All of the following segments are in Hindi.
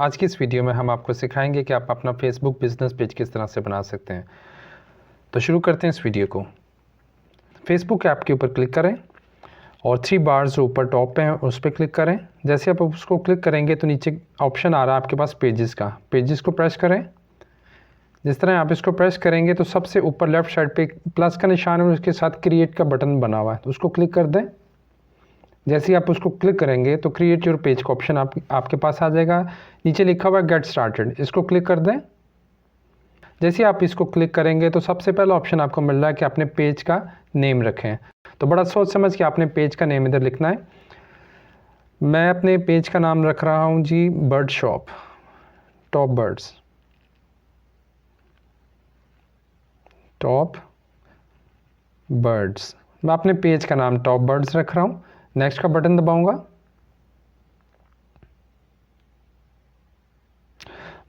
आज की इस वीडियो में हम आपको सिखाएंगे कि आप अपना फेसबुक बिजनेस पेज किस तरह से बना सकते हैं। तो शुरू करते हैं इस वीडियो को। फेसबुक ऐप के ऊपर क्लिक करें और 3 बार्स जो ऊपर टॉप पे हैं उस पर क्लिक करें। जैसे आप उसको क्लिक करेंगे तो नीचे ऑप्शन आ रहा है आपके पास पेजेस का, पेजेस को प्रेस करें। जिस तरह आप इसको प्रेस करेंगे तो सबसे ऊपर लेफ्ट साइड पे प्लस का निशान है और उसके साथ क्रिएट का बटन बना हुआ है, तो उसको क्लिक कर दें। जैसे ही आप उसको क्लिक करेंगे तो क्रिएट योर पेज का ऑप्शन आपके पास आ जाएगा। नीचे लिखा हुआ है गेट स्टार्टेड, इसको क्लिक कर दें। जैसे आप इसको क्लिक करेंगे तो सबसे पहला ऑप्शन आपको मिल रहा है कि अपने पेज का नेम रखें। तो बड़ा सोच समझ के आपने पेज का नेम इधर लिखना है। मैं अपने पेज का नाम रख रहा हूँ जी bird shop, top birds, top birds. मैं अपने पेज का नाम टॉप बर्ड्स रख रहा हूँ। नेक्स्ट का बटन दबाऊंगा।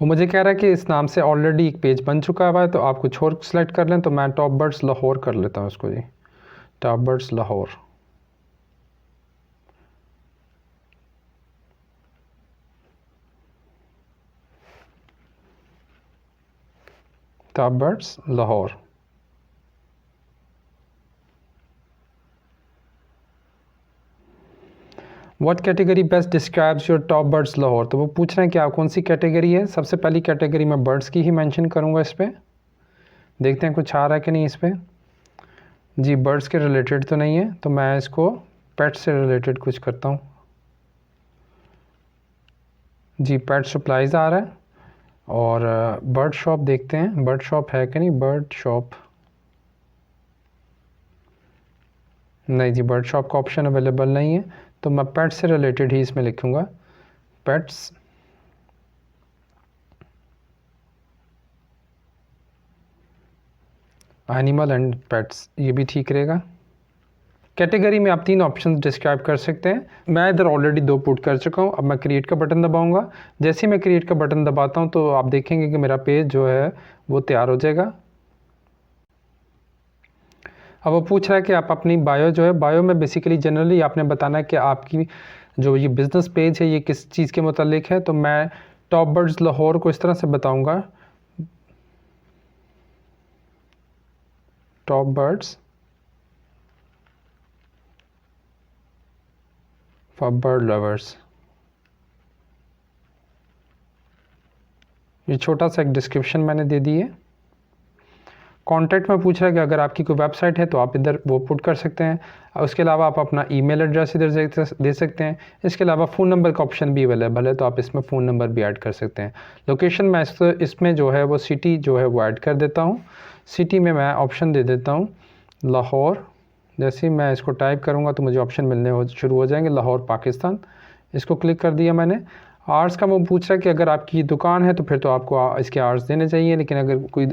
वो मुझे कह रहा है कि इस नाम से ऑलरेडी एक पेज बन चुका है, तो आप कुछ और सेलेक्ट कर लें। तो मैं टॉप बर्ड्स लाहौर कर लेता हूँ इसको जी, top birds Lahore. Top birds Lahore. What category best describes your top birds Lahore. तो वो पूछ रहे हैं कि आप कौन सी कैटेगरी है। सबसे पहली कैटेगरी मैं बर्ड्स की ही मेंशन करूंगा इस पर। देखते हैं कुछ आ रहा है कि नहीं इस पर। जी बर्ड्स के रिलेटेड तो नहीं है, तो मैं इसको पेट से रिलेटेड कुछ करता हूँ। जी पेट सप्लाईज आ रहा है। और बर्ड शॉप देखते हैं, बर्ड शॉप है कि नहीं। बर्ड शॉप नहीं जी, बर्ड शॉप का ऑप्शन अवेलेबल नहीं है, तो मैं पेट से रिलेटेड ही इसमें लिखूंगा, पेट्स। एनिमल एंड पेट्स, ये भी ठीक रहेगा। कैटेगरी में आप 3 ऑप्शन डिस्क्राइब कर सकते हैं। मैं इधर ऑलरेडी 2 पुट कर चुका हूँ। अब मैं क्रिएट का बटन दबाऊंगा। जैसे ही मैं क्रिएट का बटन दबाता हूँ तो आप देखेंगे कि मेरा पेज जो है वो तैयार हो जाएगा। अब वो पूछ रहा है कि आप अपनी बायो जो है, बायो में बेसिकली जनरली आपने बताना है कि आपकी जो ये बिज़नेस पेज है ये किस चीज़ के मुतालिक है। तो मैं टॉप बर्ड्स लाहौर को इस तरह से बताऊंगा, top birds for bird lovers. ये छोटा सा एक डिस्क्रिप्शन मैंने दे दी है। कॉन्टैक्ट में पूछ रहा है कि अगर आपकी कोई वेबसाइट है तो आप इधर वो पुट कर सकते हैं। उसके अलावा आप अपना ईमेल एड्रेस इधर दे सकते हैं। इसके अलावा फ़ोन नंबर का ऑप्शन भी अवेलेबल है, तो आप इसमें फ़ोन नंबर भी ऐड कर सकते हैं। लोकेशन मैं इसमें जो है वो सिटी जो है वो ऐड कर देता हूँ। सिटी में मैं ऑप्शन दे देता हूँ लाहौर। जैसे ही मैं इसको टाइप करूँगा तो मुझे ऑप्शन मिलने शुरू हो जाएंगे, लाहौर पाकिस्तान। इसको क्लिक कर दिया मैंने। आवर्स का वो पूछ रहा है कि अगर आपकी दुकान है तो फिर तो आपको इसके आवर्स देने चाहिए, लेकिन अगर कोई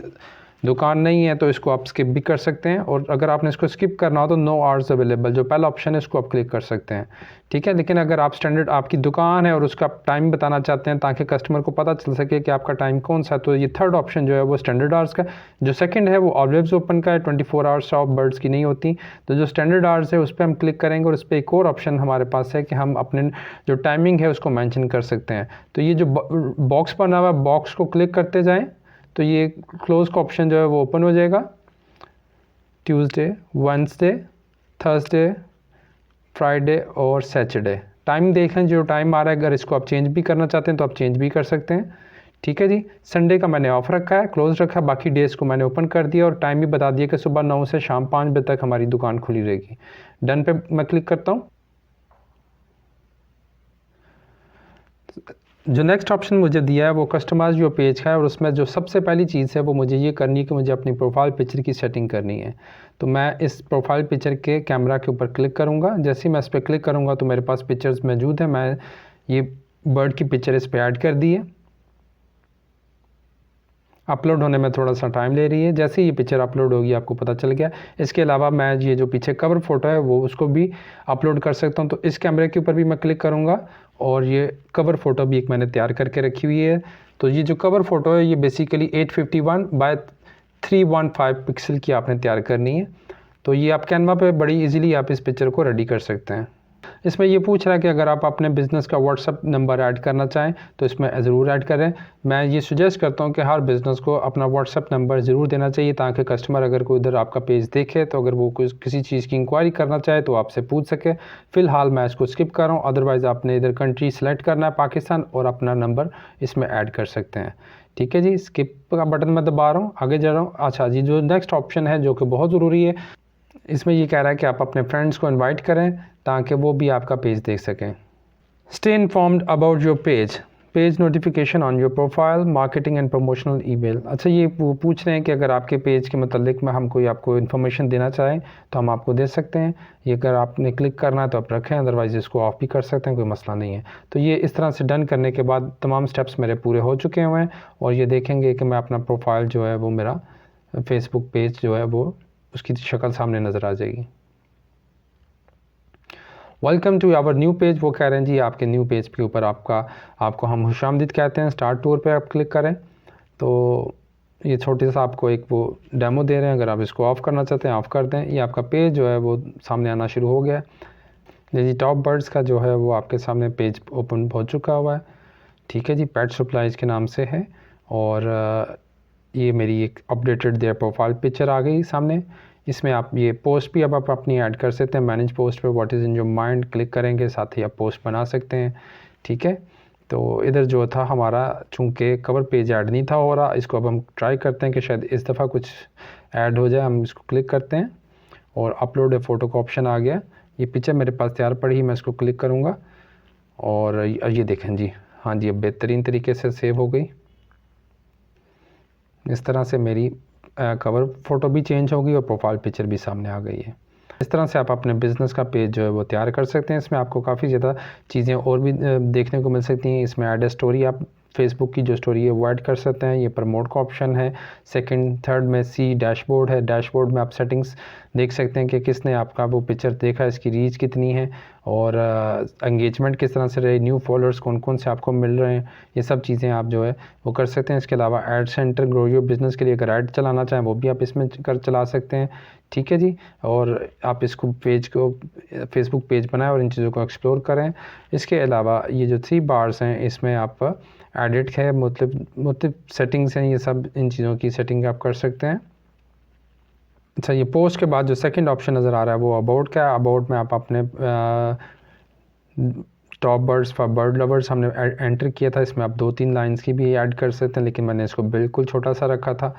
दुकान नहीं है तो इसको आप स्किप भी कर सकते हैं। और अगर आपने इसको स्किप करना हो तो नो आवर्स अवेलेबल, जो पहला ऑप्शन है इसको आप क्लिक कर सकते हैं, ठीक है। लेकिन अगर आप स्टैंडर्ड आपकी दुकान है और उसका टाइम बताना चाहते हैं ताकि कस्टमर को पता चल सके कि आपका टाइम कौन सा है, तो ये थर्ड ऑप्शन जो है वो स्टैंडर्ड आवर्स का। जो सेकंड है वो ऑलवेज ओपन का है, 24 आवर्स ऑफ बर्ड्स की नहीं होती। तो जो स्टैंडर्ड आवर्स है उस पर हम क्लिक करेंगे और उस पर एक और ऑप्शन हमारे पास है कि हम अपने जो टाइमिंग है उसको मैंशन कर सकते हैं। तो ये जो बॉक्स बना हुआ है, बॉक्स को क्लिक करते जाएँ तो ये क्लोज का ऑप्शन जो है वो ओपन हो जाएगा। ट्यूसडे, वेडनेसडे, थर्सडे, फ्राइडे और सैटरडे। टाइम देख लें जो टाइम आ रहा है, अगर इसको आप चेंज भी करना चाहते हैं तो आप चेंज भी कर सकते हैं, ठीक है जी। संडे का मैंने ऑफ रखा है, क्लोज रखा है, बाकी डेज को मैंने ओपन कर दिया और टाइम भी बता दिया कि सुबह 9 से शाम 5 बजे तक हमारी दुकान खुली रहेगी। डन पे मैं क्लिक करता हूँ। जो नेक्स्ट ऑप्शन मुझे दिया है वो कस्टमाइज योर पेज का है, और उसमें जो सबसे पहली चीज़ है वो मुझे ये करनी है कि मुझे अपनी प्रोफाइल पिक्चर की सेटिंग करनी है। तो मैं इस प्रोफाइल पिक्चर के कैमरा के ऊपर क्लिक करूँगा। जैसे ही मैं इस पर क्लिक करूँगा तो मेरे पास पिक्चर्स मौजूद है। मैं ये बर्ड की पिक्चर इस पर ऐड कर दी है। अपलोड होने में थोड़ा सा टाइम ले रही है। जैसे ही ये पिक्चर अपलोड होगी आपको पता चल गया। इसके अलावा मैं ये जो पीछे कवर फ़ोटो है वो उसको भी अपलोड कर सकता हूँ। तो इस कैमरे के ऊपर भी मैं क्लिक करूँगा और ये कवर फ़ोटो भी एक मैंने तैयार करके रखी हुई है। तो ये जो कवर फ़ोटो है ये बेसिकली 851 बाय 315 पिक्सल की आपने तैयार करनी है। तो ये आप कैनवा पे बड़ी इजीली आप इस पिक्चर को रेडी कर सकते हैं। इसमें ये पूछ रहा है कि अगर आप अपने बिज़नेस का व्हाट्सअप नंबर ऐड करना चाहें तो इसमें ज़रूर ऐड करें। मैं ये सजेस्ट करता हूँ कि हर बिज़नेस को अपना व्हाट्सअप नंबर ज़रूर देना चाहिए, ताकि कस्टमर अगर कोई इधर आपका पेज देखे तो अगर वो किसी चीज़ की इंक्वायरी करना चाहे तो आपसे पूछ सके। फ़िलहाल मैं इसको स्किप कर रहा हूँ, अदरवाइज़ आपने इधर कंट्री सेलेक्ट करना है पाकिस्तान और अपना नंबर इसमें ऐड कर सकते हैं। ठीक है जी, स्किप का बटन मैं दबा रहा हूँ, आगे जा रहा हूँ। अच्छा जी, जो नेक्स्ट ऑप्शन है जो कि बहुत ज़रूरी है, इसमें ये कह रहा है कि आप अपने फ्रेंड्स को इनवाइट करें ताकि वो भी आपका पेज देख सकें। Stay informed about your page notification on your profile, marketing and promotional email. अच्छा, ये पूछ रहे हैं कि अगर आपके पेज के मतलब में हम कोई आपको इन्फॉर्मेशन देना चाहें तो हम आपको दे सकते हैं। ये अगर आपने क्लिक करना है तो आप रखें, अदरवाइज़ इसको ऑफ भी कर सकते हैं, कोई मसला नहीं है। तो ये इस तरह से डन करने के बाद तमाम स्टेप्स मेरे पूरे हो चुके हुए हैं और ये देखेंगे कि मैं अपना प्रोफाइल जो है वो मेरा फेसबुक पेज जो है वो उसकी शक्ल सामने नज़र आ जाएगी। Welcome to our new page, वो कह रहे हैं जी आपके न्यू पेज के ऊपर आपको हम खुशामदीद कहते हैं। स्टार्ट टूर पे आप क्लिक करें तो ये छोटे सा आपको एक वो डेमो दे रहे हैं, अगर आप इसको ऑफ़ करना चाहते हैं ऑफ़ कर दें। ये आपका पेज जो है वो सामने आना शुरू हो गया है जी। टॉप बर्ड्स का जो है वो आपके सामने पेज ओपन हो चुका हुआ है। ठीक है जी, पेट सप्लाईज़ के नाम से है और ये मेरी एक अपडेटेड देयर प्रोफाइल पिक्चर आ गई सामने। इसमें आप ये पोस्ट भी अब आप अपनी ऐड कर सकते हैं। मैनेज पोस्ट पे what is in your mind click करेंगे, साथ ही आप पोस्ट बना सकते हैं। ठीक है, तो इधर जो था हमारा चूँकि कवर पेज ऐड नहीं था हो रहा, इसको अब हम ट्राई करते हैं कि शायद इस दफ़ा कुछ ऐड हो जाए। हम इसको क्लिक करते हैं और अपलोड ए फ़ोटो का ऑप्शन आ गया। ये पिक्चर मेरे पास तैयार पड़ी, मैं इसको क्लिक करूँगा और ये देखें जी, हाँ जी, अब बेहतरीन तरीके से सेव हो गई। इस तरह से मेरी कवर फ़ोटो भी चेंज हो गई और प्रोफाइल पिक्चर भी सामने आ गई है। इस तरह से आप अपने बिज़नेस का पेज जो है वो तैयार कर सकते हैं। इसमें आपको काफ़ी ज़्यादा चीज़ें और भी देखने को मिल सकती हैं। इसमें ऐड स्टोरी, आप फेसबुक की जो स्टोरी है वो ऐड कर सकते हैं। ये प्रमोट का ऑप्शन है। सेकंड थर्ड में सी डैशबोर्ड है। डैशबोर्ड में आप सेटिंग्स देख सकते हैं कि किसने आपका वो पिक्चर देखा, इसकी रीच कितनी है और एंगेजमेंट किस तरह से रहे, न्यू फॉलोअर्स कौन कौन से आपको मिल रहे हैं, ये सब चीज़ें आप जो है वो कर सकते हैं। इसके अलावा add centre, grow your business के लिए अगर ऐड चलाना चाहें वो भी आप इसमें चला सकते हैं। ठीक है जी, और आप इसको पेज को फेसबुक पेज बनाएं और इन चीज़ों को एक्सप्लोर करें। इसके अलावा ये जो 3 बार्स हैं इसमें आप एडिट है, मतलब सेटिंग्स हैं, ये सब इन चीज़ों की सेटिंग आप कर सकते हैं। अच्छा, ये पोस्ट के बाद जो सेकंड ऑप्शन नज़र आ रहा है वो अबाउट का है। अबाउट में आप अपने top birds for bird lovers हमने एंटर किया था, इसमें आप 2-3 लाइंस की भी ऐड कर सकते हैं, लेकिन मैंने इसको बिल्कुल छोटा सा रखा था।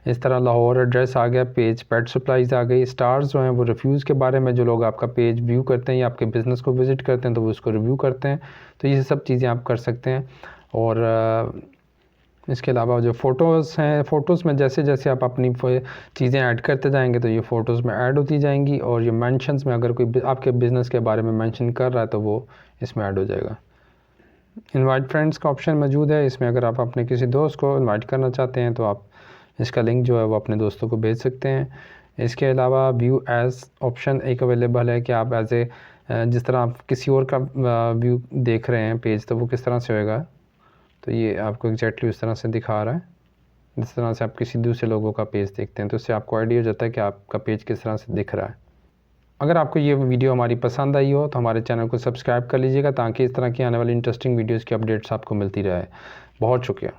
इस तरह लाहौर एड्रेस आ गया, पेज पेट सप्लाईज़ आ गई, स्टार्स जो हैं वो रिव्यूज़ के बारे में, जो लोग आपका पेज व्यू करते हैं या आपके बिज़नेस को विज़िट करते हैं तो वो उसको रिव्यू करते हैं, तो ये सब चीज़ें आप कर सकते हैं। और इसके अलावा जो फ़ोटोज़ हैं, फ़ोटोज़ में जैसे जैसे आप अपनी चीज़ें ऐड करते जाएंगे तो ये फ़ोटोज़ में ऐड होती जाएंगी और ये मेंशन्स में अगर कोई आपके बिज़नेस के बारे में मेंशन कर रहा है तो वो इसमें ऐड हो जाएगा। इनवाइट फ्रेंड्स का ऑप्शन मौजूद है, इसमें अगर आप अपने किसी दोस्त को इनवाइट करना चाहते हैं तो आप इसका लिंक जो है वो अपने दोस्तों को भेज सकते हैं। इसके अलावा व्यू एज़ ऑप्शन एक अवेलेबल है कि आप एज़ ए जिस तरह आप किसी और का व्यू देख रहे हैं पेज, तो वो किस तरह से होएगा, तो ये आपको एग्जैक्टली उस तरह से दिखा रहा है जिस तरह से आप किसी दूसरे लोगों का पेज देखते हैं, तो उससे आपको आइडिया हो जाता है कि आपका पेज किस तरह से दिख रहा है। अगर आपको ये वीडियो हमारी पसंद आई हो तो हमारे चैनल को सब्सक्राइब कर लीजिएगा ताकि इस तरह की आने वाली इंटरेस्टिंग वीडियोज़ की अपडेट्स आपको मिलती रहे। बहुत शुक्रिया।